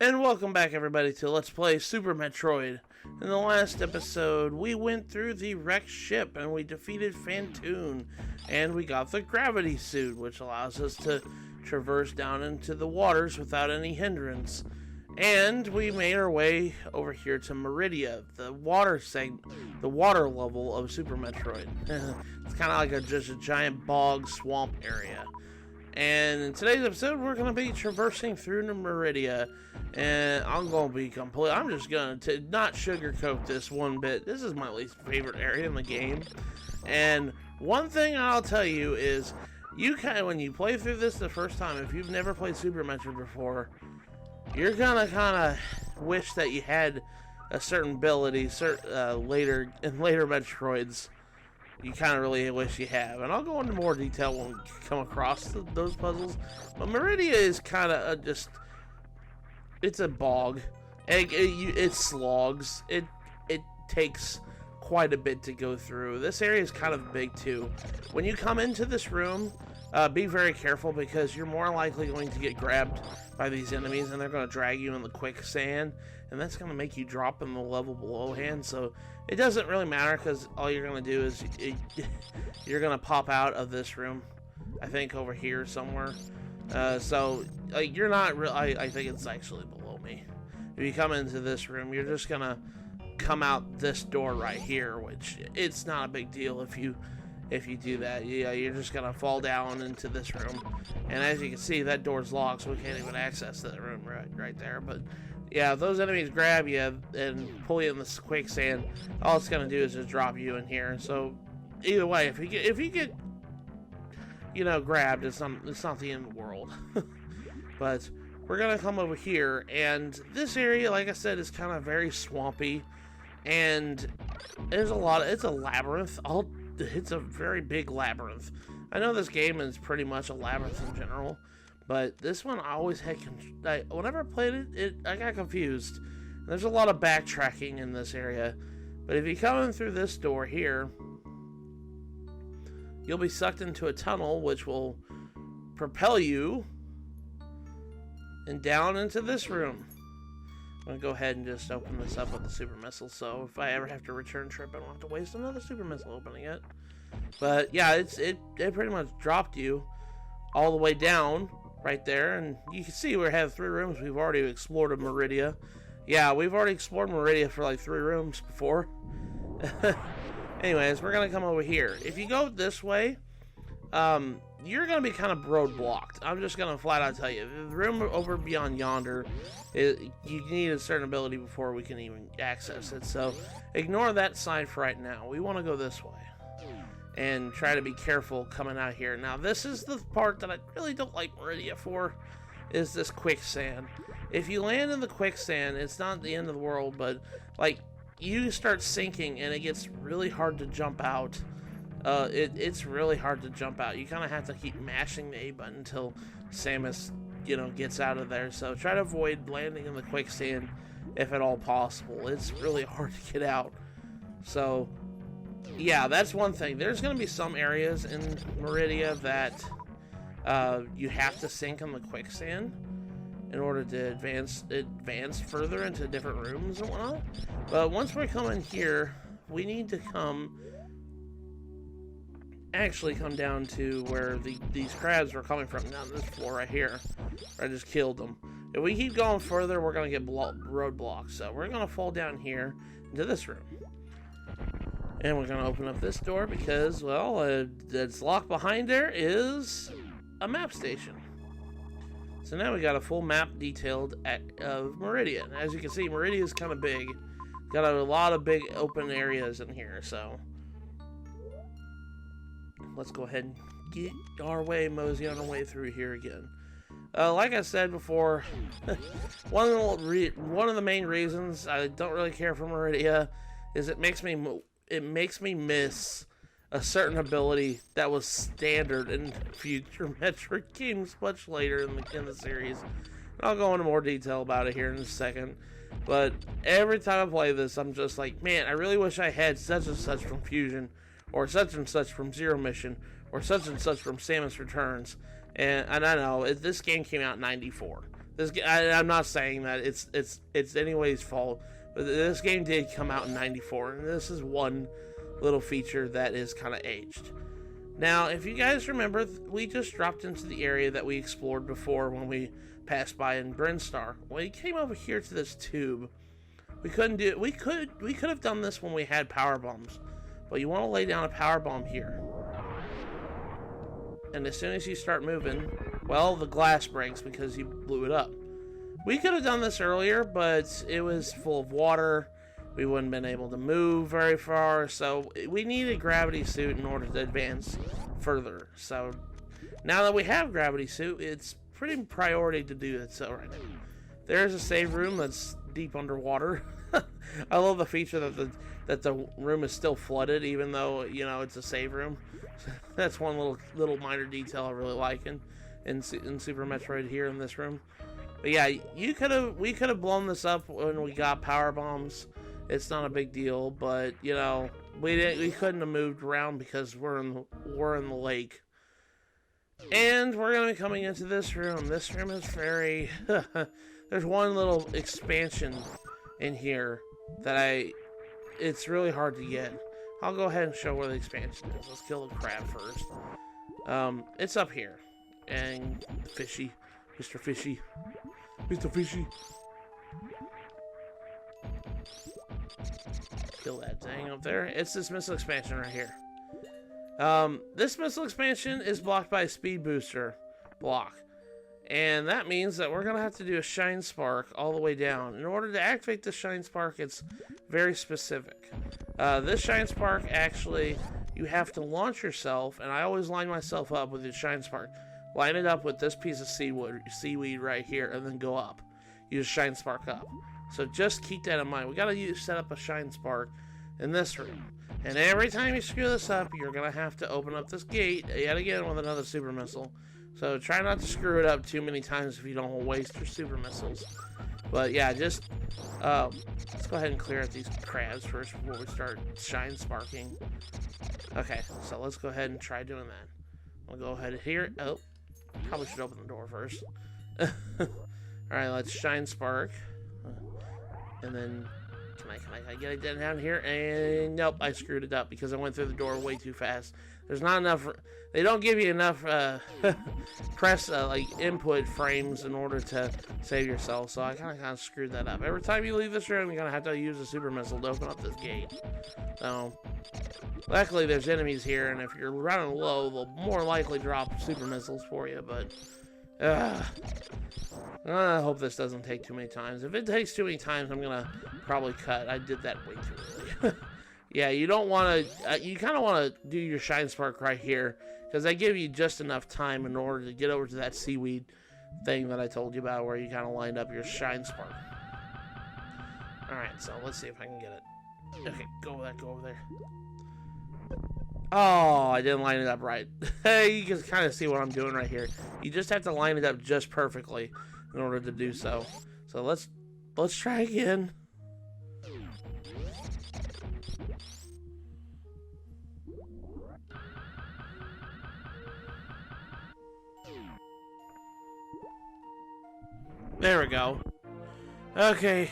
And welcome back everybody to Let's Play Super Metroid. In the last episode, we went through the wrecked ship and we defeated Phantoon. And we got the gravity suit, which allows us to traverse down into the waters without any hindrance. And we made our way over here to Maridia, the water level of Super Metroid. It's kind of like just a giant bog swamp area. And in today's episode, we're going to be traversing through Maridia, and I'm just going to not sugarcoat this one bit. This is my least favorite area in the game, and one thing I'll tell you is, when you play through this the first time, if you've never played Super Metroid before, you're going to kind of wish that you had a certain ability later Metroids. You kind of really wish you have, and I'll go into more detail when we come across those puzzles. But Maridia is kind of it's a bog. It slogs. It takes quite a bit to go through. This area is kind of big too. When you come into this room, be very careful because you're more likely going to get grabbed by these enemies, and they're going to drag you in the quicksand, and that's going to make you drop in the level belowhand. So it doesn't really matter because all you're going to do is you're going to pop out of this room, I think over here somewhere. So you're not really, I think it's actually below me. If you come into this room, you're just going to come out this door right here, which it's not a big deal if you do that. Yeah, you're just gonna fall down into this room, and as you can see, that door's locked, so we can't even access that room right there. But yeah, if those enemies grab you and pull you in this quicksand, all it's gonna do is just drop you in here. So either way, if you get grabbed, it's not the end of the world. But we're gonna come over here, and this area, like I said, is kind of very swampy, and it's a labyrinth. It's a very big labyrinth. I know this game is pretty much a labyrinth in general, but this one I always had, whenever I played it, I got confused. There's a lot of backtracking in this area, but if you come in through this door here, you'll be sucked into a tunnel which will propel you and down into this room. I'm going to go ahead and just open this up with the super missile, so if I ever have to return trip, I don't have to waste another super missile opening it. But yeah, it pretty much dropped you all the way down right there, and you can see we have 3 rooms. We've already explored Maridia. Yeah, we've already explored Maridia for like 3 rooms before. Anyways, we're going to come over here. If you go this way, you're going to be kind of roadblocked. I'm just going to flat out tell you. The room over beyond yonder, you need a certain ability before we can even access it. So ignore that sign for right now. We want to go this way and try to be careful coming out here. Now this is the part that I really don't like Maridia for, is this quicksand. If you land in the quicksand, it's not the end of the world, but like you start sinking and it gets really hard to jump out. It's really hard to jump out. You kind of have to keep mashing the A button until Samus, gets out of there. So try to avoid landing in the quicksand if at all possible. It's really hard to get out. So yeah, that's one thing. There's going to be some areas in Maridia that you have to sink in the quicksand in order to advance further into different rooms and whatnot. But once we come in here, we need to come down to where these crabs were coming from, down this floor right here. I just killed them. If we keep going further, we're going to get roadblocks. So we're going to fall down here into this room. And we're going to open up this door because, well, it's locked behind there is a map station. So now we got a full map detailed of Maridia. And as you can see, Maridia is kind of big. Got a lot of big open areas in here, so let's go ahead and get mosey on our way through here again. Like I said before, one of the main reasons I don't really care for Maridia is it makes me miss a certain ability that was standard in future Metroid games much later in the series. And I'll go into more detail about it here in a second. But every time I play this, I'm just like, man, I really wish I had such and such from Fusion, or such and such from Zero Mission, or such and such from Samus Returns. And I know, this game came out in '94. I'm not saying that it's anybody's fault, but this game did come out in '94, and this is one little feature that is kind of aged. Now, if you guys remember, we just dropped into the area that we explored before when we passed by in Brinstar. We came over here to this tube. We couldn't do it. We could have done this when we had power bombs, but you want to lay down a power bomb here. And as soon as you start moving, well, the glass breaks because you blew it up. We could have done this earlier, but it was full of water. We wouldn't have been able to move very far, so we need a gravity suit in order to advance further. So now that we have gravity suit, it's pretty priority to do it. So right now, there's a save room that's deep underwater. I love the feature that the room is still flooded, even though, you know, it's a save room. That's one little minor detail I really like in Super Metroid here in this room. But yeah, we could have blown this up when we got power bombs. It's not a big deal, but you know, we couldn't have moved around because we're in the lake. And we're gonna be coming into this room. This room is very there's one little expansion in here that it's really hard to get. I'll go ahead and show where the expansion is. Let's kill the crab first. It's up here. And Fishy. Mr. Fishy. Mr. Fishy. Kill that thing up there. It's this missile expansion right here. This missile expansion is blocked by a speed booster block. And that means that we're going to have to do a shine spark all the way down. In order to activate the shine spark, it's very specific. This shine spark, actually, you have to launch yourself, and I always line myself up with the shine spark. Line it up with this piece of seaweed right here, and then go up. Use shine spark up. So just keep that in mind. We got to set up a shine spark in this room. And every time you screw this up, you're going to have to open up this gate yet again with another super missile. So try not to screw it up too many times if you don't want to waste your super missiles. But yeah, just let's go ahead and clear out these crabs first before we start shine sparking. Okay, so let's go ahead and try doing that. We'll go ahead here. Oh, probably should open the door first. Alright, let's shine spark. And then, can I get it down here? And nope, I screwed it up because I went through the door way too fast. There's not enough, they don't give you enough like input frames in order to save yourself, so I kind of screwed that up. Every time you leave this room, you're going to have to use a super missile to open up this gate. So, luckily there's enemies here, and if you're running low, they'll more likely drop super missiles for you, but I hope this doesn't take too many times. If it takes too many times, I'm going to probably cut. I did that way too early. Yeah, you don't want to, you kind of want to do your shine spark right here, because they give you just enough time in order to get over to that seaweed thing that I told you about, where you kind of lined up your shine spark. Alright, so let's see if I can get it. Okay, go over there. Oh, I didn't line it up right. You can kind of see what I'm doing right here. You just have to line it up just perfectly in order to do so. So let's try again. There we go. Okay.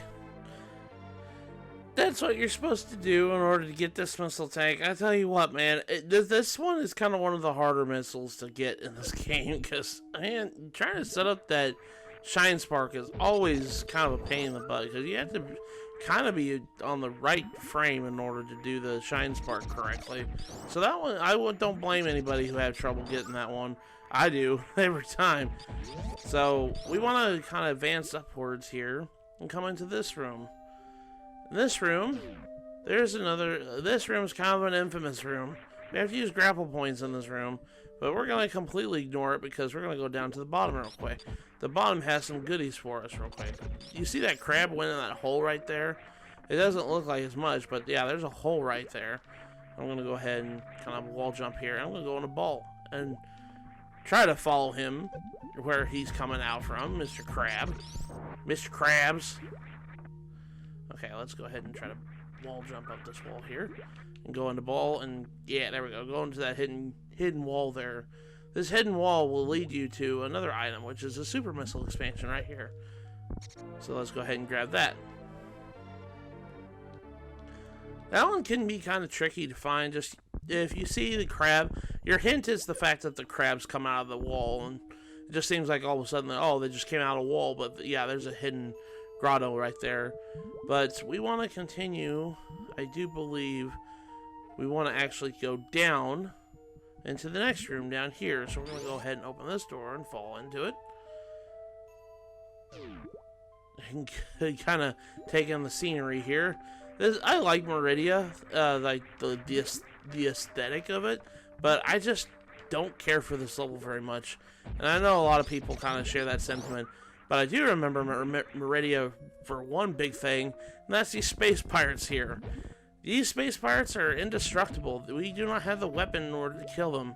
That's what you're supposed to do in order to get this missile tank. I tell you what, man, this one is kind of one of the harder missiles to get in this game, because, man, trying to set up that shine spark is always kind of a pain in the butt, because you have to kind of be on the right frame in order to do the shine spark correctly. So that one, don't blame anybody who had trouble getting that one. I do, every time. So, we want to kind of advance upwards here and come into this room. In this room, there's another, this room is kind of an infamous room. We have to use grapple points in this room, but we're going to completely ignore it because we're going to go down to the bottom real quick. The bottom has some goodies for us real quick. You see that crab went in that hole right there? It doesn't look like as much, but yeah, there's a hole right there. I'm going to go ahead and kind of wall jump here. I'm going to go in a ball and try to follow him where he's coming out from, Mr. Crab. Mr. Krabs. Okay, let's go ahead and try to wall jump up this wall here. And go into ball, and yeah, there we go. Go into that hidden wall there This hidden wall will lead you to another item, which is a super missile expansion right here. So let's go ahead and grab that. That one can be kind of tricky to find. Just if you see the crab, your hint is the fact that the crabs come out of the wall, and it just seems like all of a sudden, oh, they just came out of a wall. But yeah, there's a hidden grotto right there. But we want to continue. I do believe we want to actually go down into the next room down here. So we're going to go ahead and open this door and fall into it. And kind of take in the scenery here. I like Maridia, like the aesthetic of it, but I just don't care for this level very much. And I know a lot of people kind of share that sentiment, but I do remember Maridia for one big thing, and that's these space pirates here. These space pirates are indestructible. We do not have the weapon in order to kill them,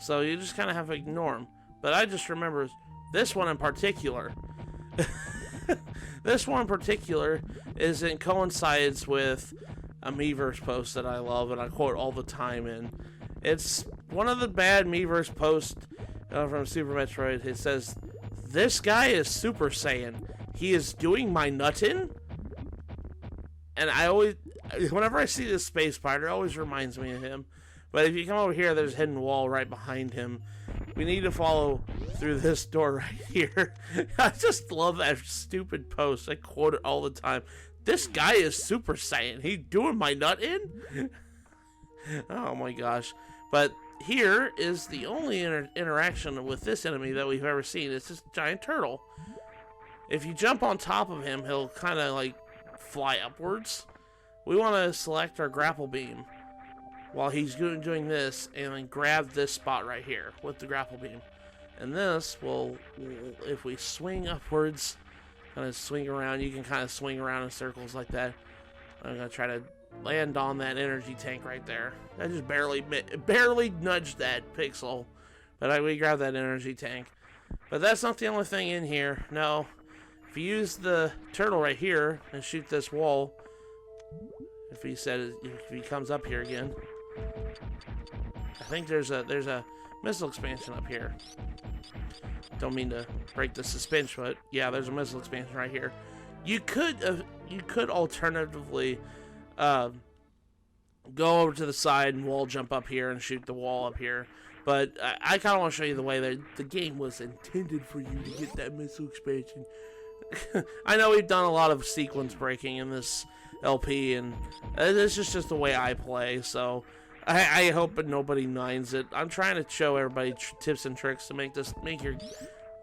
so you just kind of have to ignore them. But I just remember this one in particular. This one in particular coincides with a Miiverse post that I love and I quote all the time. And it's one of the bad Miiverse posts from Super Metroid. It says, "This guy is Super Saiyan. He is doing my nuttin'." And whenever I see this space pirate, it always reminds me of him. But if you come over here, there's a hidden wall right behind him. We need to follow through this door right here. I just love that stupid post. I quote it all the time. This guy is Super Saiyan. He doing my nut in? Oh my gosh. But here is the only interaction with this enemy that we've ever seen. It's this giant turtle. If you jump on top of him, he'll kind of like fly upwards. We want to select our grapple beam while he's doing this, and then grab this spot right here with the grapple beam. And this will, if we swing upwards, kind of swing around, you can kind of swing around in circles like that. I'm going to try to land on that energy tank right there. I just barely nudged that pixel, but we grabbed that energy tank. But that's not the only thing in here. No, if you use the turtle right here and shoot this wall, if he comes up here again, I think there's a missile expansion up here. Don't mean to break the suspense, but yeah, there's a missile expansion right here. You could alternatively go over to the side and wall jump up here and shoot the wall up here. But I kind of want to show you the way that the game was intended for you to get that missile expansion. I know we've done a lot of sequence breaking in this LP, and this is just the way I play, so I hope nobody minds it. I'm trying to show everybody tips and tricks to make your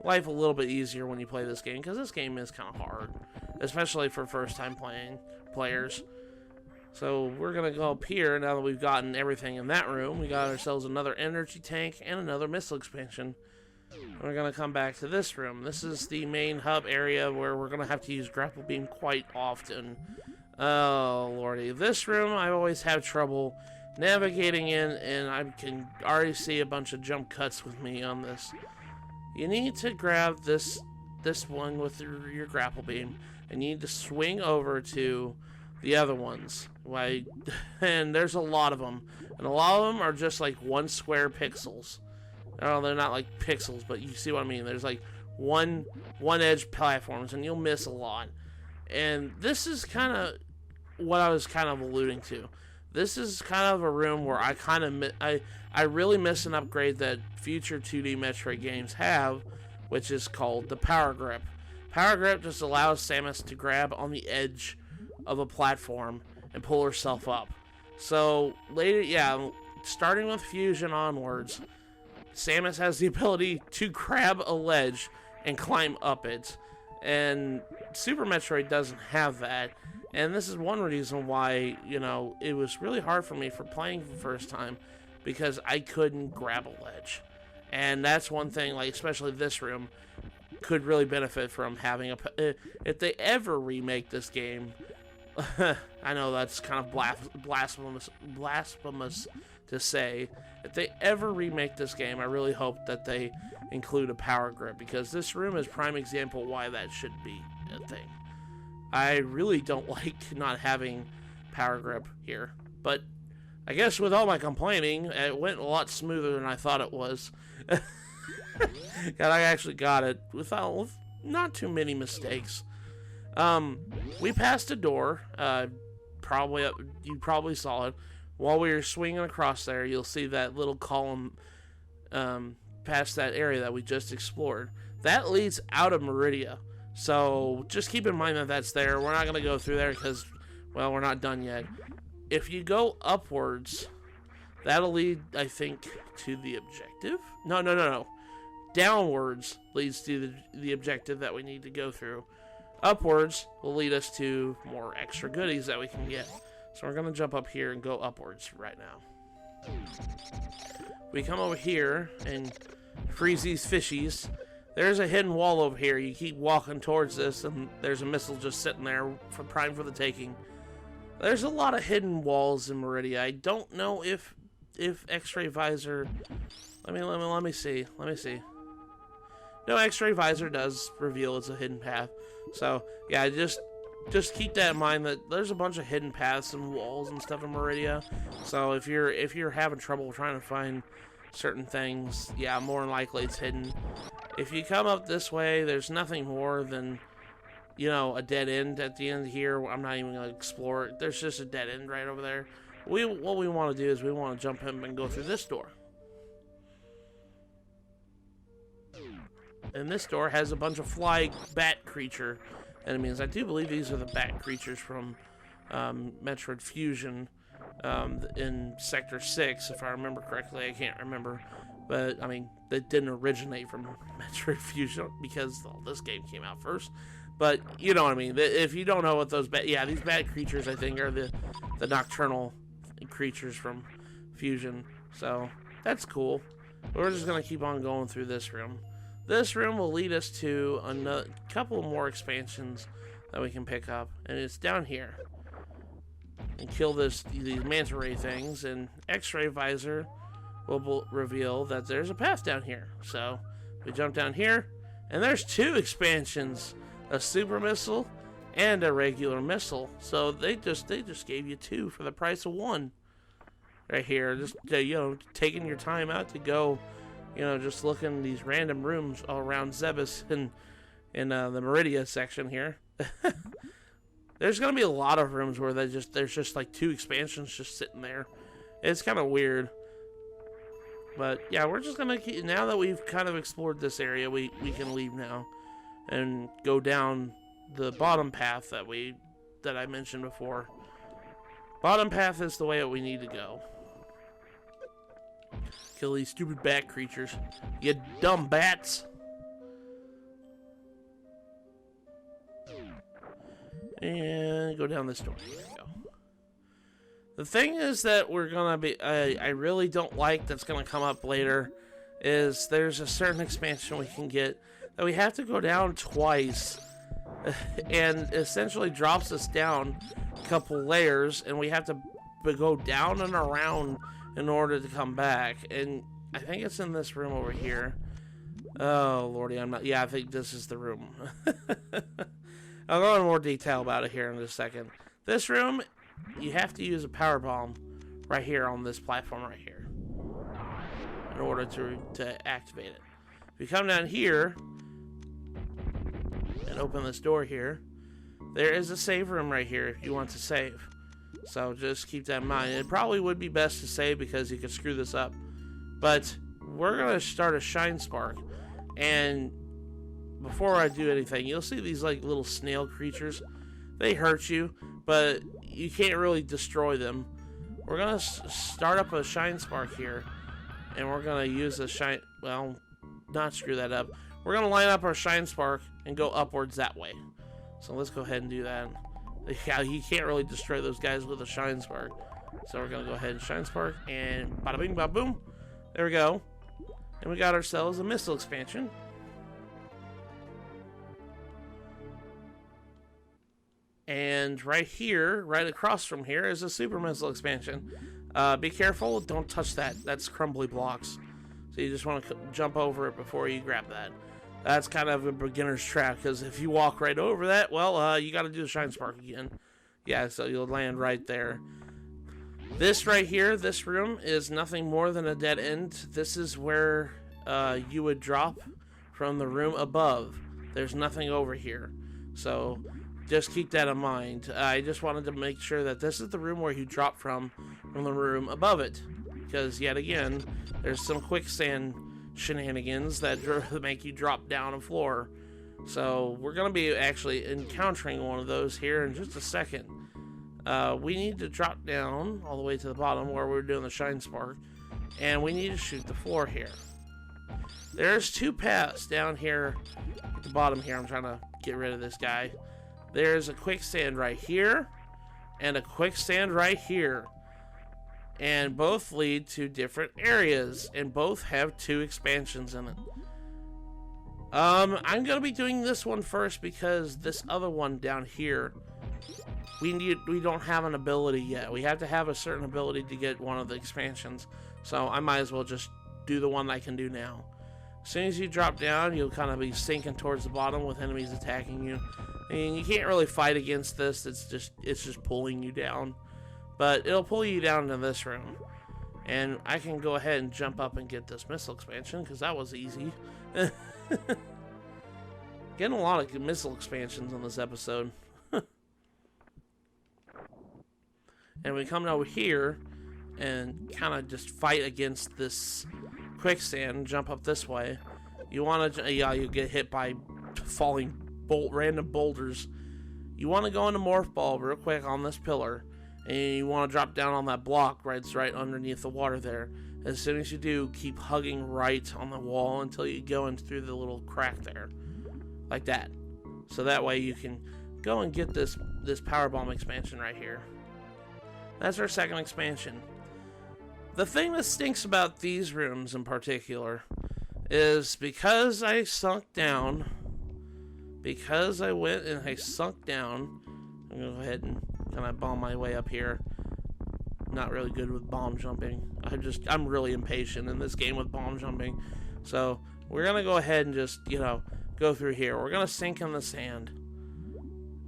life a little bit easier when you play this game, because this game is kind of hard, especially for first-time players. So we're going to go up here. Now that we've gotten everything in that room, we got ourselves another energy tank and another missile expansion. We're going to come back to this room. This is the main hub area where we're going to have to use grapple beam quite often. Oh, lordy. This room I always have trouble navigating in, and I can already see a bunch of jump cuts with me on this. You need to grab this one with your grapple beam, and you need to swing over to the other ones. And there's a lot of them, and a lot of them are just like one square pixels. Oh, they're not like pixels, but you see what I mean. There's like one edge platforms, and you'll miss a lot. And this is kind of what I was kind of alluding to. This is kind of a room where I really miss an upgrade that future 2D Metroid games have, which is called the Power Grip. Power Grip just allows Samus to grab on the edge of a platform and pull herself up. So later, yeah, starting with Fusion onwards, Samus has the ability to grab a ledge and climb up it. And Super Metroid doesn't have that. And this is one reason why, it was really hard for me for playing for the first time, because I couldn't grab a ledge. And that's one thing, like, especially this room, could really benefit from having if they ever remake this game. I know that's kind of blasphemous to say. If they ever remake this game, I really hope that they include a power grip, because this room is prime example why that should be a thing. I really don't like not having power grip here, but I guess with all my complaining, it went a lot smoother than I thought it was. God, I actually got it with not too many mistakes. We passed a door. You probably saw it. While we were swinging across there, you'll see that little column past that area that we just explored. That leads out of Maridia. So just keep in mind that that's there. We're not going to go through there because, well, we're not done yet. If you go upwards, that'll lead, I think, to the objective? No. Downwards leads to the objective that we need to go through. Upwards will lead us to more extra goodies that we can get. So we're going to jump up here and go upwards right now. We come over here and freeze these fishies. There's a hidden wall over here. You keep walking towards this and there's a missile just sitting there prime for the taking. There's a lot of hidden walls in Maridia. I don't know if X-ray visor... Let me see. No, X-ray visor does reveal it's a hidden path. So, yeah, just keep that in mind that there's a bunch of hidden paths and walls and stuff in Maridia. So if you're having trouble trying to find certain things, yeah, more than likely it's hidden. If you come up this way, there's nothing more than, you know, a dead end at the end here. I'm not even going to explore it. There's just a dead end right over there. What we want to do is we want to jump in and go through this door. And this door has a bunch of fly bat creature enemies. I do believe these are the bat creatures from Metroid Fusion in Sector 6, if I remember correctly. I can't remember. But, I mean, they didn't originate from Metroid Fusion because this game came out first. But, you know what I mean. If you don't know what those these bat creatures, I think, are the nocturnal creatures from Fusion. So, that's cool. We're just going to keep on going through this room. This room will lead us to a couple more expansions that we can pick up, and it's down here. And kill these manta ray things, and X-ray visor will reveal that there's a path down here. So we jump down here, and there's 2 expansions: a super missile and a regular missile. So they just gave you 2 for the price of 1, right here. Just taking your time out to go. Just looking these random rooms all around Zebus in the Maridia section here. There's gonna be a lot of rooms where there's just like 2 expansions just sitting there. It's kind of weird, but yeah, we're just gonna keep, now that we've kind of explored this area, we can leave now and go down the bottom path that I mentioned before. Bottom path is the way that we need to go. Kill these stupid bat creatures. You dumb bats. And go down this door. There we go. The thing is that we're gonna be... I really don't like that's gonna come up later is there's a certain expansion we can get that we have to go down twice. And essentially drops us down a couple layers, and we have to go down and around in order to come back. And I think it's in this room over here. Oh lordy, I think this is the room. I'll go into more detail about it here in just a second. This room, you have to use a power bomb right here on this platform right here in order to activate it. If you come down here and open this door here, there is a save room right here if you want to save. So just keep that in mind. It probably would be best to save because you could screw this up. But we're going to start a Shine Spark. And before I do anything, you'll see these like little snail creatures. They hurt you, but you can't really destroy them. We're going to start up a Shine Spark here. And we're going to use the Shine... Well, not screw that up. We're going to line up our Shine Spark and go upwards that way. So let's go ahead and do that. Yeah, you can't really destroy those guys with a Shine Spark. So we're going to go ahead and Shine Spark, and bada bing, bada boom. There we go. And we got ourselves a missile expansion. And right here, right across from here, is a super missile expansion. Be careful, don't touch that. That's crumbly blocks. So you just want to jump over it before you grab that. That's kind of a beginner's trap, because if you walk right over that, well, you got to do the Shine Spark again. Yeah, so you'll land right there. This right here, this room, is nothing more than a dead end. This is where you would drop from the room above. There's nothing over here. So just keep that in mind. I just wanted to make sure that this is the room where you drop from the room above it. Because yet again, there's some quicksand shenanigans that make you drop down a floor. So we're going to be actually encountering one of those here in just a second. We need to drop down all the way to the bottom where we're doing the shine spark, and we need to shoot the floor here. There's two paths down here at the bottom here. I'm trying to get rid of this guy. There's a quicksand right here and a quicksand right here, and both lead to different areas, and both have 2 expansions in it. I'm gonna be doing this one first because this other one down here, we don't have an ability yet. We have to have a certain ability to get one of the expansions. So I might as well just do the one I can do now. As soon as you drop down, you'll kind of be sinking towards the bottom with enemies attacking you. And you can't really fight against this. It's just pulling you down. But it'll pull you down to this room. And I can go ahead and jump up and get this missile expansion because that was easy. Getting a lot of missile expansions in this episode. And we come over here and kind of just fight against this quicksand, jump up this way. You want to, yeah, you get hit by falling random boulders. You want to go into morph ball real quick on this pillar, and you want to drop down on that block right underneath the water there. As soon as you do, keep hugging right on the wall until you go in through the little crack there, like that. So that way you can go and get this power bomb expansion right here. That's our second expansion. The thing that stinks about these rooms in particular is because I sunk down, because I went and I sunk down, I'm going to go ahead and kind of bomb my way up here. Not really good with bomb jumping. I'm really impatient in this game with bomb jumping. So we're going to go ahead and just, go through here. We're going to sink in the sand.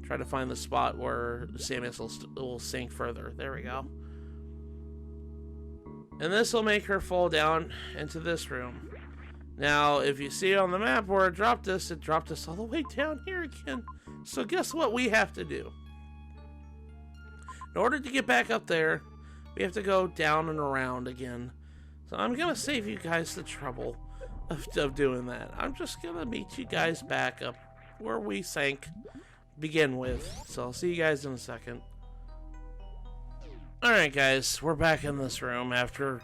Try to find the spot where Samus will sink further. There we go. And this will make her fall down into this room. Now, if you see on the map where it dropped us all the way down here again. So guess what we have to do? In order to get back up there, we have to go down and around again. So I'm going to save you guys the trouble of doing that. I'm just going to meet you guys back up where we sank begin with. So I'll see you guys in a second. Alright guys, we're back in this room after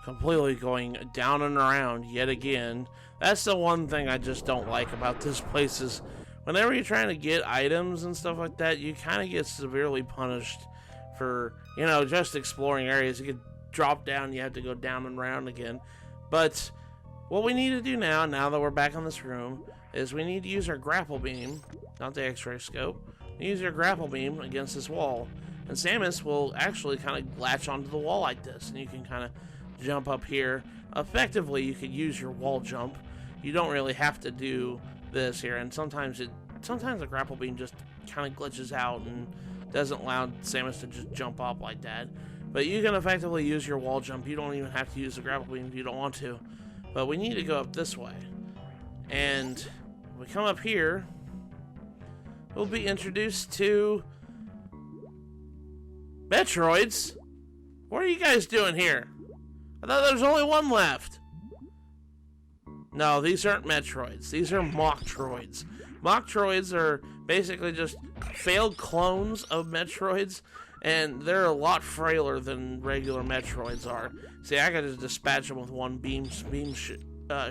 completely going down and around yet again. That's the one thing I just don't like about this place is whenever you're trying to get items and stuff like that, you kind of get severely punished for, just exploring areas. You could drop down, you have to go down and around again. But what we need to do now that we're back in this room, is we need to use our grapple beam, not the x-ray scope, use our grapple beam against this wall. And Samus will actually kind of latch onto the wall like this, and you can kind of jump up here. Effectively, you could use your wall jump. You don't really have to do this here, and sometimes the grapple beam just kind of glitches out and doesn't allow Samus to just jump up like that. But you can effectively use your wall jump. You don't even have to use the grapple beam if you don't want to. But we need to go up this way. And when we come up here, we'll be introduced to Metroids. What are you guys doing here? I thought there was only one left. No, these aren't Metroids. These are Mocktroids. Mocktroids are basically just failed clones of Metroids, and they're a lot frailer than regular Metroids are. See, I gotta dispatch them with one beam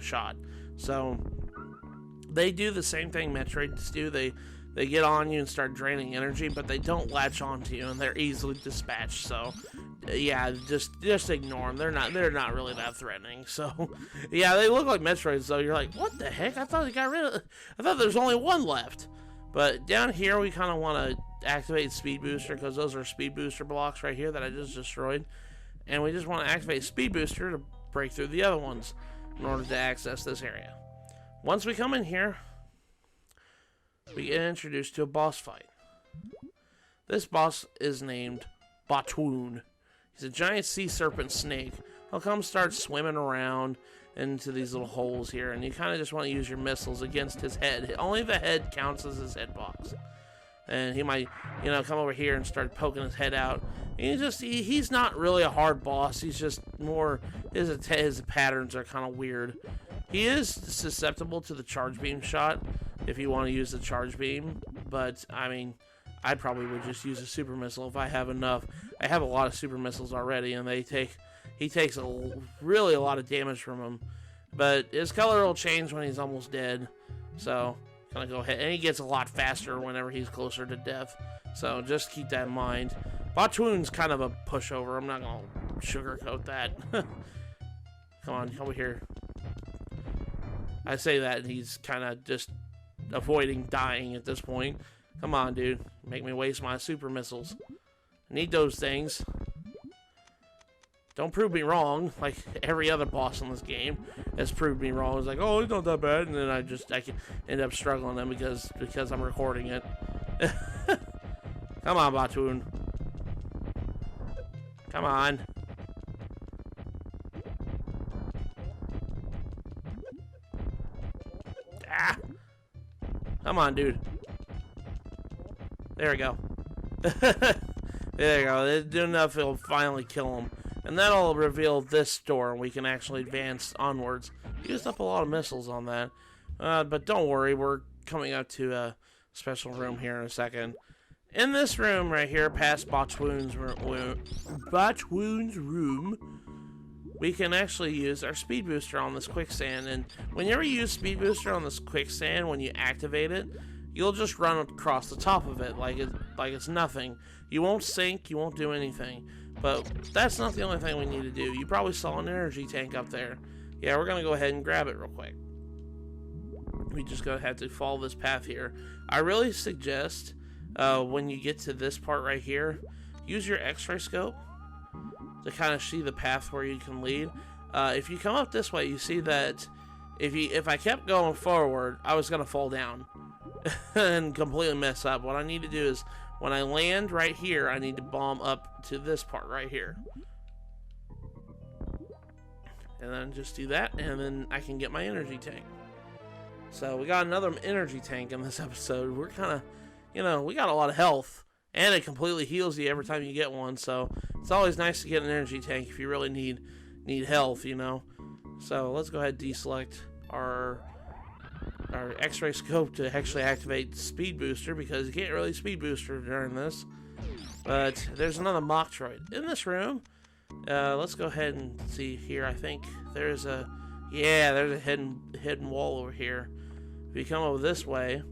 shot. So they do the same thing Metroids do. They get on you and start draining energy, but they don't latch onto you, and they're easily dispatched. So, yeah, just ignore them. They're not really that threatening. So, yeah, they look like Metroids, though. You're like, what the heck? I thought there's only one left. But down here, we kind of want to activate Speed Booster, because those are Speed Booster blocks right here that I just destroyed. And we just want to activate Speed Booster to break through the other ones in order to access this area. Once we come in here, we get introduced to a boss fight. This boss is named Batoon. He's a giant sea serpent snake. He'll come start swimming around into these little holes here, and you kind of just want to use your missiles against his head. Only the head counts as his head box. And he might, come over here and start poking his head out. And he's not really a hard boss. He's just more, his patterns are kind of weird. He is susceptible to the charge beam shot if you want to use the charge beam. But, I mean, I probably would just use a super missile if I have enough. I have a lot of super missiles already, and he takes really a lot of damage from them. But his color will change when he's almost dead. So, kind of go ahead. And he gets a lot faster whenever he's closer to death. So, just keep that in mind. Botwoon's kind of a pushover. I'm not going to sugarcoat that. Come on, over here. I say that, and he's kind of just avoiding dying at this point. Come on, dude. Make me waste my super missiles. I need those things. Don't prove me wrong, like every other boss in this game has proved me wrong. It's like, oh, he's not that bad, and then I can end up struggling them because I'm recording it. Come on, Botwoon. Come on. Ah! Come on, dude. There we go. There you go. It's enough, it'll finally kill him. And that'll reveal this door, and we can actually advance onwards. Used up a lot of missiles on that. But don't worry, we're coming up to a special room here in a second. In this room right here, past Botwoon's room, we can actually use our speed booster on this quicksand. And whenever you use speed booster on this quicksand, when you activate it, you'll just run across the top of it like it's nothing. You won't sink, you won't do anything. But that's not the only thing we need to do. You probably saw an energy tank up there. Yeah, we're going to go ahead and grab it real quick. We just going to have to follow this path here. I really suggest when you get to this part right here, use your x-ray scope to kind of see the path where you can lead. If you come up this way, you see that if I kept going forward, I was going to fall down and completely mess up. What I need to do is, when I land right here, I need to bomb up to this part right here. And then just do that, and then I can get my energy tank. So we got another energy tank in this episode. We're kind of, we got a lot of health. And it completely heals you every time you get one. So it's always nice to get an energy tank if you really need health, So let's go ahead and deselect our x-ray scope to actually activate speed booster, because you can't really speed booster during this. But there's another Metroid in this room. Let's go ahead and see here. I think there's a hidden wall over here. If you come over this way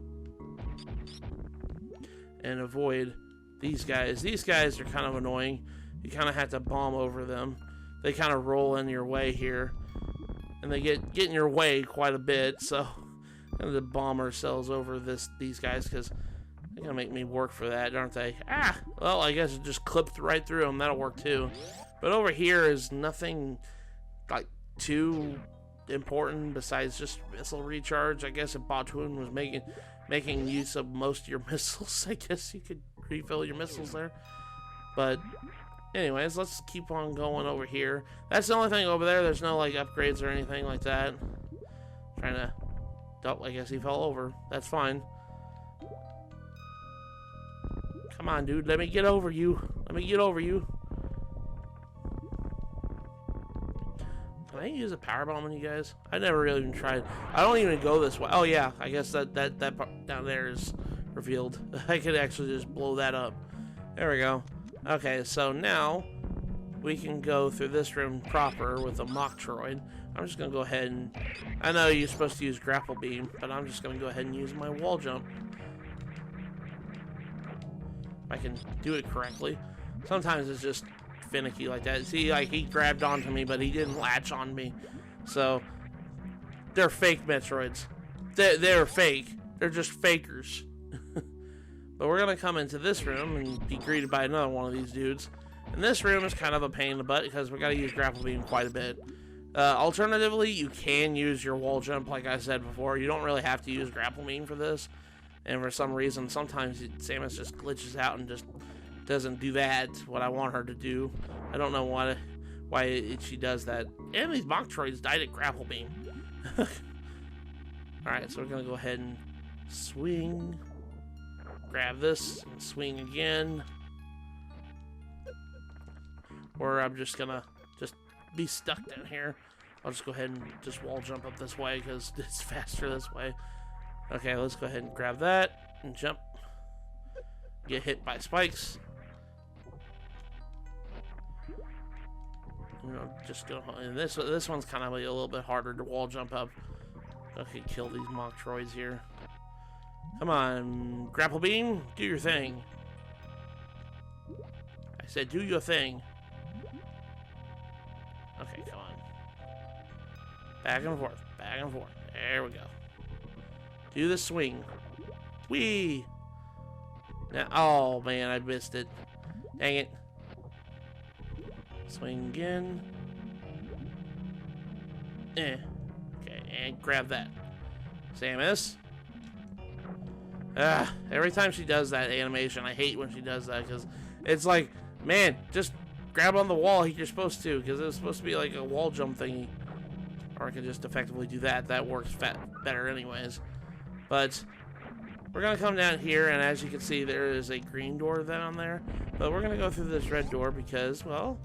and avoid these guys are kind of annoying. You kind of have to bomb over them. They kind of roll in your way here, and they get in your way quite a bit. So and the bomb ourselves over these guys, because they're gonna make me work for that, aren't they? Ah, well, I guess it just clipped right through them. That'll work too. But over here is nothing like too important besides just missile recharge. I guess if Botwoon was making use of most of your missiles, I guess you could refill your missiles there. But anyways, let's keep on going over here. That's the only thing over there. There's no like upgrades or anything like that. Trying to. Oh, I guess he fell over. That's fine. Come on, dude. Let me get over you. Let me get over you. Can I use a power bomb on you guys? I never really even tried. I don't even go this way. Oh yeah, I guess that part down there is revealed. I could actually just blow that up. There we go. Okay, so now we can go through this room proper with a Metroid. I'm just gonna go ahead and, I know you're supposed to use grapple beam, but I'm just gonna go ahead and use my wall jump. If I can do it correctly. Sometimes it's just finicky like that. See, like he grabbed onto me, but he didn't latch on me. So they're fake Metroids. They're fake. They're just fakers. But we're gonna come into this room and be greeted by another one of these dudes. And this room is kind of a pain in the butt because we gotta use grapple beam quite a bit. Alternatively, you can use your wall jump, like I said before. You don't really have to use grapple beam for this. And for some reason, sometimes Samus just glitches out and just doesn't do that, what I want her to do. I don't know why she does that. And these Metroids died at grapple beam. Alright, so we're going to go ahead and swing. Grab this and swing again. Or I'm just going to be stuck down here. I'll just go ahead and just wall jump up this way because it's faster this way. Okay, let's go ahead and grab that and jump. Get hit by spikes. You know, just go. And this one's kind of a little bit harder to wall jump up. Okay, kill these Metroids here. Come on, grapple beam, do your thing. I said, do your thing. Okay, come on. Back and forth, back and forth. There we go. Do the swing. Whee! Now, oh man, I missed it. Dang it. Swing again. Okay, and grab that. Samus. Every time she does that animation, I hate when she does that because it's like, man, just grab on the wall you're supposed to, because it's supposed to be like a wall jump thingy. Or I can just effectively do that. That works better anyways. But we're going to come down here, and as you can see, there is a green door down there. But we're going to go through this red door because, well,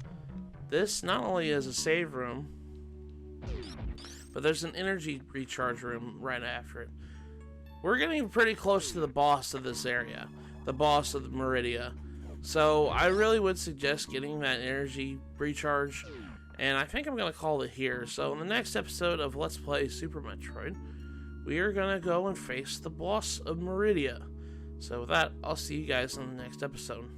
this not only is a save room, but there's an energy recharge room right after it. We're getting pretty close to the boss of this area, the boss of the Maridia. So I really would suggest getting that energy recharge, and I think I'm going to call it here. So in the next episode of Let's Play Super Metroid, we are going to go and face the boss of Maridia. So with that, I'll see you guys in the next episode.